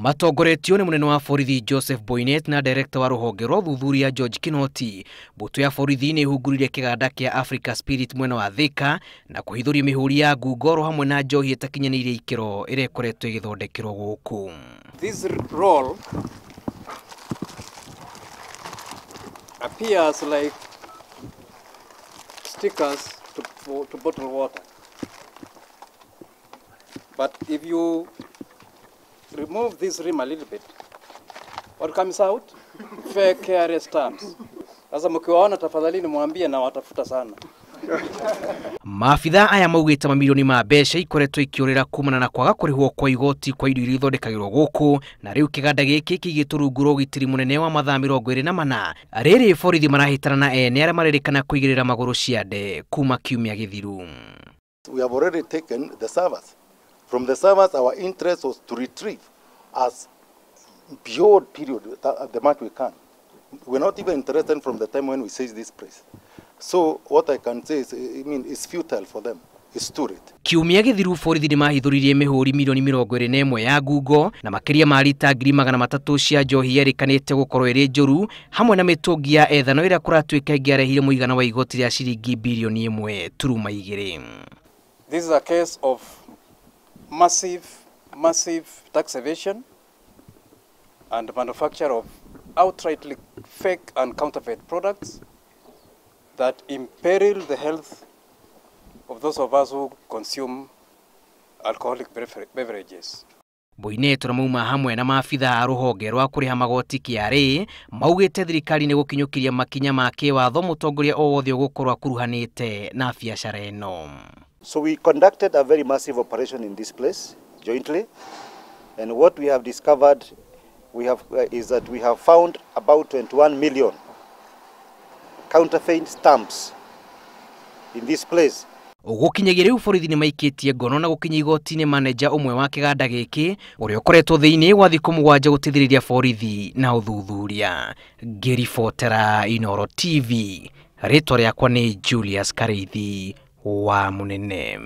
Matongoretio ni munene wa borithi Joseph Boynet na director wa ruhonge rwa uthuthuria George Kinoti. Mbutu ya borithi ni ihunguririe kiganda kia Africa Spirit mwena wa Thika na kuhithuria mihuuri ya ngungo hamwe na njohi itakinyaniirie ikiro irerikana igithondekirwo guku. This roll appears like stickers to bottle water. But if you remove this rim a little bit, what comes out? Fair careless stamps. Sasa mkiwaona tafadhali mwambie na watafuta sana. Maabithaa aya maugite mamilioni ma mbeca ikoretwo ikiurira kumana na kwaga kurihwo kwa igoti kwa indo iria ithondekagirwo guku, na riu kiganda giki kigiturungurwo ugitiri munene wa mathaa 24 riri borithi marahitana na ene aria marerikana kuigirira maguru ciande kuma kiumia githiru. We have already taken the servers. From the servers, our interest was to retrieve as beyond period the much we can. We're not even interested from the time when we seized this place. So what I can say is, it's futile for them. It's too late. Kiumia githiru borithi ni mahithuririe mihuuri milioni 21 ya ngungo na makiria ma rita 300 cia njohi yerikanite gukorwo iri njuru hamwe na mitungi ya ethano ira kuratuika ingiarehire muigana wa igoti ria ciringi bilioni 1.2. This is a case of massive tax evasion and manufacture of outrightly fake and counterfeit products that imperil the health of those of us who consume alcoholic beverages. Boynet mauma hamwe na maabithaa ruhonge rwa kuriha magoti KRA maugite thirikari ni gukinyukiria makinya ma kiwatho mutongoria o wothe gukorwa kuruhanite na biashara eno. So we conducted a very massive operation in this place jointly, and what we have discovered is that we have found about 21 million counterfeit stamps in this place. Gukinyagira riu borithi ni maikitie ngono na gukinya igoti-ini manager umwe wa kiganda giki uria ukoretwo thiini wa thikũ 7 gutithiriria borithi na uthuthuria. Ngiribotera Inooro TV, ritwa riakwa ni Julius Kareithi wa Munene.